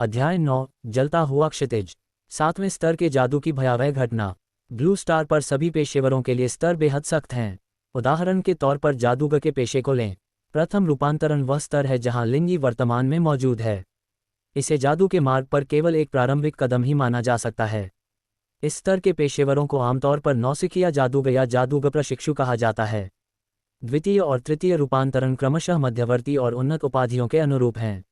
अध्याय 9 जलता हुआ क्षितिज। 7वें स्तर के जादू की भयावह घटना। ब्लू स्टार पर सभी पेशेवरों के लिए स्तर बेहद सख्त हैं। उदाहरण के तौर पर जादूगर के पेशे को लें। प्रथम रूपांतरण वह स्तर है जहां लिंगी वर्तमान में मौजूद है। इसे जादू के मार्ग पर केवल एक प्रारंभिक कदम ही माना जा सकता है। इस स्तर के पेशेवरों को आमतौर पर नौसिखिया जादूगर या जादूगर प्रशिक्षु कहा जाता है। द्वितीय और तृतीय रूपांतरण क्रमशः मध्यवर्ती और उन्नत उपाधियों के अनुरूप हैं।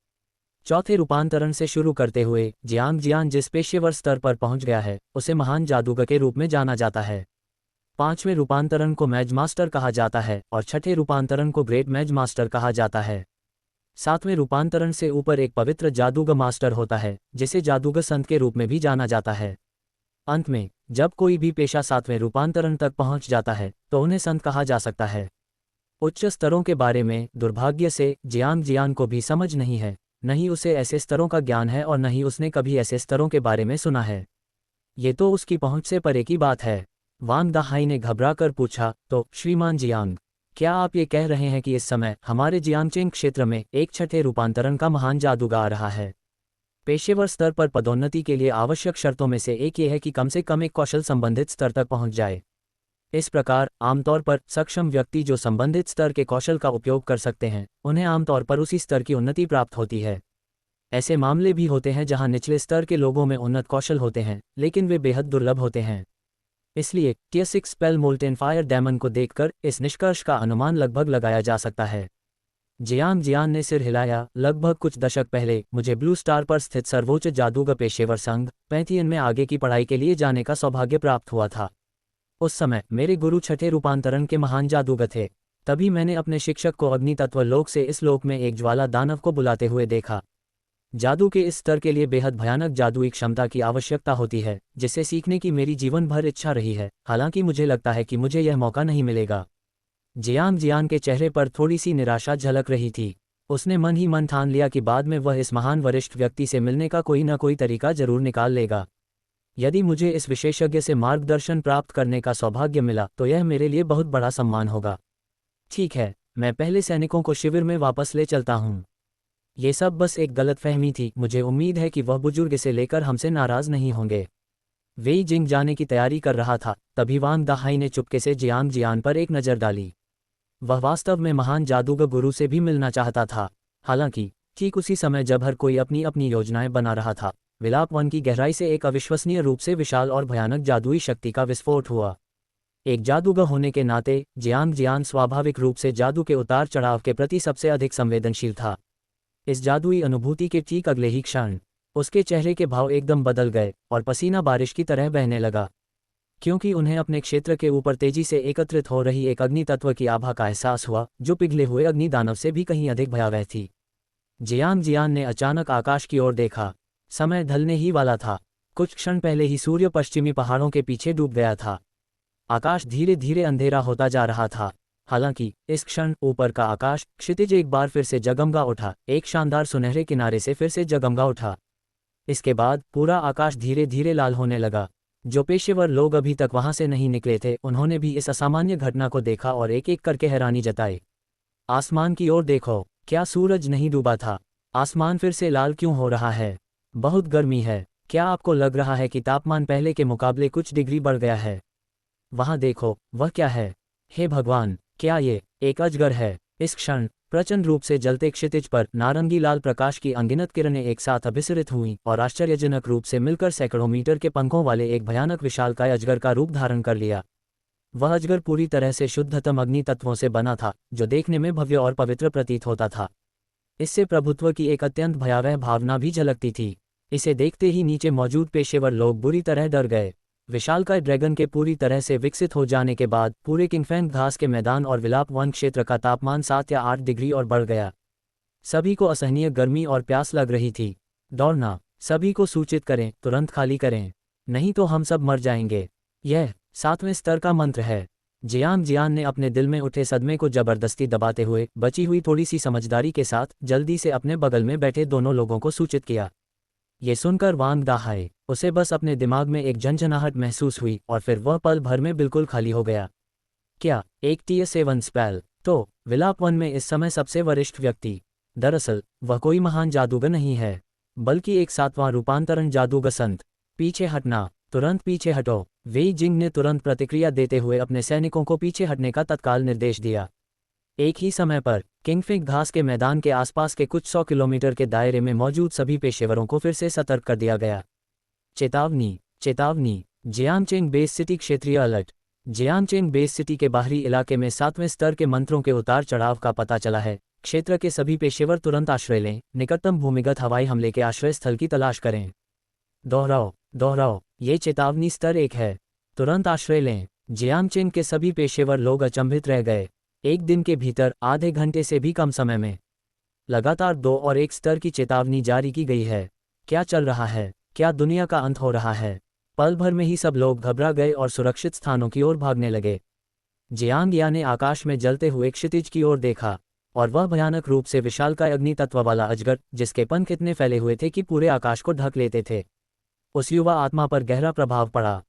चौथे रूपांतरण से शुरू करते हुए जियांग जियान जिस पेशेवर स्तर पर पहुंच गया है उसे महान जादूगर के रूप में जाना जाता है। पांचवें रूपांतरण को मैज मास्टर कहा जाता है और छठे रूपांतरण को ग्रेट मैज मास्टर कहा जाता है। सातवें रूपांतरण से ऊपर एक पवित्र जादूगर मास्टर होता है जिसे जादूगर संत के रूप में भी जाना जाता है। अंत में जब कोई भी पेशा सातवें रूपांतरण तक पहुंच जाता है तो उन्हें संत कहा जा सकता है। उच्च स्तरों के बारे में दुर्भाग्य से जियांग जियान को भी समझ नहीं है, न ही उसे ऐसे स्तरों का ज्ञान है और न ही उसने कभी ऐसे स्तरों के बारे में सुना है। ये तो उसकी पहुंच से परे की बात है। वांग दाहाई ने घबराकर पूछा, तो श्रीमान जियांग, क्या आप ये कह रहे हैं कि इस समय हमारे जियांगचेंग क्षेत्र में एक छठे रूपांतरण का महान जादूगर आ रहा है? पेशेवर स्तर पर पदोन्नति के लिए आवश्यक शर्तों में से एक ये है कि कम से कम एक कौशल संबंधित स्तर तक पहुंच जाए। इस प्रकार आमतौर पर सक्षम व्यक्ति जो संबंधित स्तर के कौशल का उपयोग कर सकते हैं उन्हें आमतौर पर उसी स्तर की उन्नति प्राप्त होती है। ऐसे मामले भी होते हैं जहां निचले स्तर के लोगों में उन्नत कौशल होते हैं लेकिन वे बेहद दुर्लभ होते हैं। इसलिए tier 6 spell molten fire demon को देखकर इस निष्कर्ष का अनुमान लगभग लगाया जा सकता है। जियांग जियान ने सिर हिलाया। लगभग कुछ दशक पहले मुझे ब्लू स्टार पर स्थित सर्वोच्च जादूगर पेशेवर संघ पैंथियन में आगे की पढ़ाई के लिए जाने का सौभाग्य प्राप्त हुआ था। उस समय मेरे गुरु छठे रूपांतरण के महान जादूगर थे। तभी मैंने अपने शिक्षक को अग्नि तत्व लोक से इस लोक में एक ज्वाला दानव को बुलाते हुए देखा। जादू के इस स्तर के लिए बेहद भयानक जादुई क्षमता की आवश्यकता होती है जिसे सीखने की मेरी जीवन भर इच्छा रही है, हालांकि मुझे लगता है कि मुझे यह मौका नहीं मिलेगा। जियांग जियान के चेहरे पर थोड़ी सी निराशा झलक रही थी। उसने मन ही मन ठान लिया कि बाद में वह इस महान वरिष्ठ व्यक्ति से मिलने का कोई न कोई तरीका जरूर निकाल लेगा। यदि मुझे इस विशेषज्ञ से मार्गदर्शन प्राप्त करने का सौभाग्य मिला तो यह मेरे लिए बहुत बड़ा सम्मान होगा। ठीक है, मैं पहले सैनिकों को शिविर में वापस ले चलता हूँ। ये सब बस एक गलतफहमी थी। मुझे उम्मीद है कि वह बुजुर्ग इसे लेकर हमसे नाराज नहीं होंगे। वेई जिंग जाने की तैयारी कर रहा था, तभी वांग दाहाई ने चुपके से जियांग जियान पर एक नज़र डाली। वह वास्तव में महान जादूगर गुरु से भी मिलना चाहता था। हालांकि ठीक उसी समय जब हर कोई अपनी अपनी योजनाएं बना रहा था, विलाप वन की गहराई से एक अविश्वसनीय रूप से विशाल और भयानक जादुई शक्ति का विस्फोट हुआ। एक जादूगर होने के नाते जियांग जियान स्वाभाविक रूप से जादू के उतार चढ़ाव के प्रति सबसे अधिक संवेदनशील था। इस जादुई अनुभूति के ठीक अगले ही क्षण उसके चेहरे के भाव एकदम बदल गए और पसीना बारिश की तरह बहने लगा, क्योंकि उन्हें अपने क्षेत्र के ऊपर तेजी से एकत्रित हो रही एक अग्नि तत्व की आभा का एहसास हुआ जो पिघले हुए अग्नि दानव से भी कहीं अधिक भयावह थी। जियांग जियान ने अचानक आकाश की ओर देखा। समय ढलने ही वाला था। कुछ क्षण पहले ही सूर्य पश्चिमी पहाड़ों के पीछे डूब गया था। आकाश धीरे धीरे अंधेरा होता जा रहा था। हालांकि इस क्षण ऊपर का आकाश क्षितिज एक बार फिर से जगमगा उठा, एक शानदार सुनहरे किनारे से फिर से जगमगा उठा। इसके बाद पूरा आकाश धीरे धीरे लाल होने लगा। जो पेशेवर लोग अभी तक वहां से नहीं निकले थे उन्होंने भी इस असामान्य घटना को देखा और एक एक करके हैरानी जताई। आसमान की ओर देखो, क्या सूरज नहीं डूबा था? आसमान फिर से लाल क्यों हो रहा है? बहुत गर्मी है। क्या आपको लग रहा है कि तापमान पहले के मुकाबले कुछ डिग्री बढ़ गया है? वहां देखो, वह क्या है? हे भगवान, क्या ये एक अजगर है? इस क्षण प्रचंड रूप से जलते क्षितिज पर नारंगी लाल प्रकाश की अनगिनत किरणें एक साथ अभिसरित हुईं और आश्चर्यजनक रूप से मिलकर सैकड़ों मीटर के पंखों वाले एक भयानक विशालकाय अजगर का रूप धारण कर लिया। वह अजगर पूरी तरह से शुद्धतम अग्नि तत्वों से बना था जो देखने में भव्य और पवित्र प्रतीत होता था। इससे प्रभुत्व की एक अत्यंत भयावह भावना भी झलकती थी। इसे देखते ही नीचे मौजूद पेशेवर लोग बुरी तरह डर गए। विशालकाय ड्रैगन के पूरी तरह से विकसित हो जाने के बाद पूरे किंगफैंग घास के मैदान और विलाप वन क्षेत्र का तापमान 7 या 8 डिग्री और बढ़ गया। सभी को असहनीय गर्मी और प्यास लग रही थी। दौड़ना, सभी को सूचित करें, तुरंत खाली करें, नहीं तो हम सब मर जाएंगे। यह 7वें स्तर का मंत्र है। जियांग जियान ने अपने दिल में उठे सदमे को जबरदस्ती दबाते हुए बची हुई थोड़ी सी समझदारी के साथ जल्दी से अपने बगल में बैठे दोनों लोगों को सूचित किया। ये सुनकर वांग दाहाई उसे बस अपने दिमाग में एक झंझनाहट महसूस हुई और फिर वह पल भर में बिल्कुल खाली हो गया। क्या एक टियर 7 स्पेल? तो विलाप वन में इस समय सबसे वरिष्ठ व्यक्ति? दरअसल वह कोई महान जादूगर नहीं है, बल्कि एक 7वां रूपांतरण जादूगसंत। पीछे हटना, तुरंत पीछे हटो। वेई जिंग ने तुरंत प्रतिक्रिया देते हुए अपने सैनिकों को पीछे हटने का तत्काल निर्देश दिया। एक ही समय पर किंगफिग घास के मैदान के आसपास के कुछ 100 किलोमीटर के दायरे में मौजूद सभी पेशेवरों को फिर से सतर्क कर दिया गया। चेतावनी, चेतावनी, जियांगचेंग बेस सिटी क्षेत्रीय अलर्ट। जियांगचेंग बेस सिटी के बाहरी इलाके में 7वें स्तर के मंत्रों के उतार चढ़ाव का पता चला है। क्षेत्र के सभी पेशेवर तुरंत आश्रय लें, निकटतम भूमिगत हवाई हमले के आश्रय स्थल की तलाश करें। दोहराओ, दोहराओ, ये चेतावनी स्तर 1 है। तुरंत आश्रय लें। जियांगचेंग के सभी पेशेवर लोग अचंभित रह गए। एक दिन के भीतर आधे घंटे से भी कम समय में लगातार 2 और 1 स्तर की चेतावनी जारी की गई है। क्या चल रहा है? क्या दुनिया का अंत हो रहा है? पल भर में ही सब लोग घबरा गए और सुरक्षित स्थानों की ओर भागने लगे। जियांगया ने आकाश में जलते हुए क्षितिज की ओर देखा, और वह भयानक रूप से विशालकाय अग्नि तत्व वाला अजगर, जिसके पंख इतने फैले हुए थे कि पूरे आकाश को ढक लेते थे। उस युवा आत्मा पर गहरा प्रभाव पड़ा।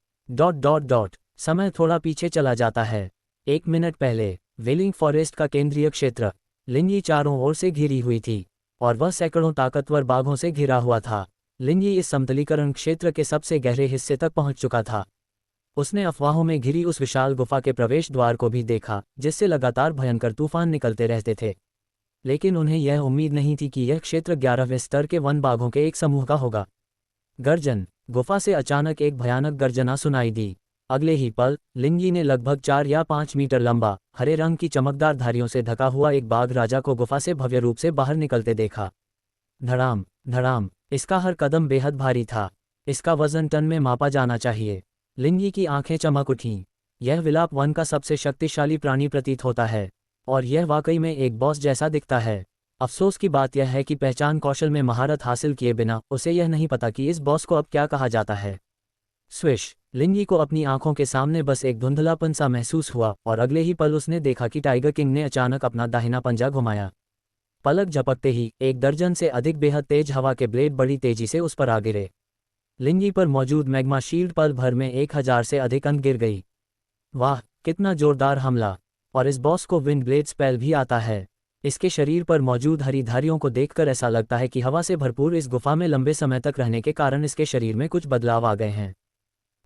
समय थोड़ा पीछे चला जाता है। 1 मिनट पहले वेलिंग फॉरेस्ट का केंद्रीय क्षेत्र लिंजी चारों ओर से घिरी हुई थी, और वह सैकड़ों ताकतवर बाघों से घिरा हुआ था। लिंजी इस समतलीकरण क्षेत्र के सबसे गहरे हिस्से तक पहुंच चुका था। उसने अफवाहों में घिरी उस विशाल गुफा के प्रवेश द्वार को भी देखा, जिससे लगातार भयंकर तूफान निकलते रहते थे। लेकिन उन्हें यह उम्मीद नहीं थी कि यह क्षेत्र 11वें स्तर के वन बाघों के एक समूह का होगा। गर्जन। गुफा से अचानक एक भयानक गर्जना सुनाई दी। अगले ही पल लिंजी ने लगभग 4 या 5 मीटर लंबा, हरे रंग की चमकदार धारियों से ढका हुआ एक बाघ राजा को गुफा से भव्य रूप से बाहर निकलते देखा। धड़ाम, धड़ाम, इसका हर कदम बेहद भारी था। इसका वजन टन में मापा जाना चाहिए। लिंजी की आंखें चमक उठीं। यह विलाप वन का सबसे शक्तिशाली प्राणी प्रतीत होता है, और यह वाकई में एक बॉस जैसा दिखता है। अफसोस की बात यह है कि पहचान कौशल में महारत हासिल किए बिना उसे यह नहीं पता कि इस बॉस को अब क्या कहा जाता है। स्विश। लिंजी को अपनी आंखों के सामने बस एक धुंधलापन सा महसूस हुआ, और अगले ही पल उसने देखा कि टाइगर किंग ने अचानक अपना दाहिना पंजा घुमाया। पलक झपकते ही 1 दर्जन से अधिक बेहद तेज हवा के ब्लेड बड़ी तेजी से उस पर आ गिरे। लिंजी पर मौजूद मैग्मा शील्ड पल भर में 1000 से अधिक अंक गिर गई। वाह, कितना जोरदार हमला! और इस बॉस को विंड ब्लेड स्पेल भी आता है। इसके शरीर पर मौजूद हरी धारियों को देखकर ऐसा लगता है कि हवा से भरपूर इस गुफा में लंबे समय तक रहने के कारण इसके शरीर में कुछ बदलाव आ गए हैं।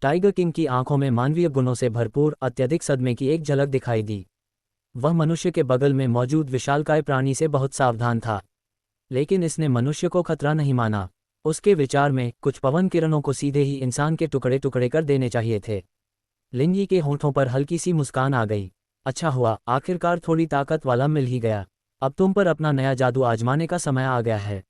टाइगर किंग की आंखों में मानवीय गुणों से भरपूर अत्यधिक सदमे की एक झलक दिखाई दी। वह मनुष्य के बगल में मौजूद विशालकाय प्राणी से बहुत सावधान था, लेकिन इसने मनुष्य को खतरा नहीं माना। उसके विचार में कुछ पवन किरणों को सीधे ही इंसान के टुकड़े टुकड़े कर देने चाहिए थे। लिंजी के होंठों पर हल्की सी मुस्कान आ गई। अच्छा हुआ, आखिरकार थोड़ी ताकत वाला मिल ही गया। अब तुम पर अपना नया जादू आजमाने का समय आ गया है।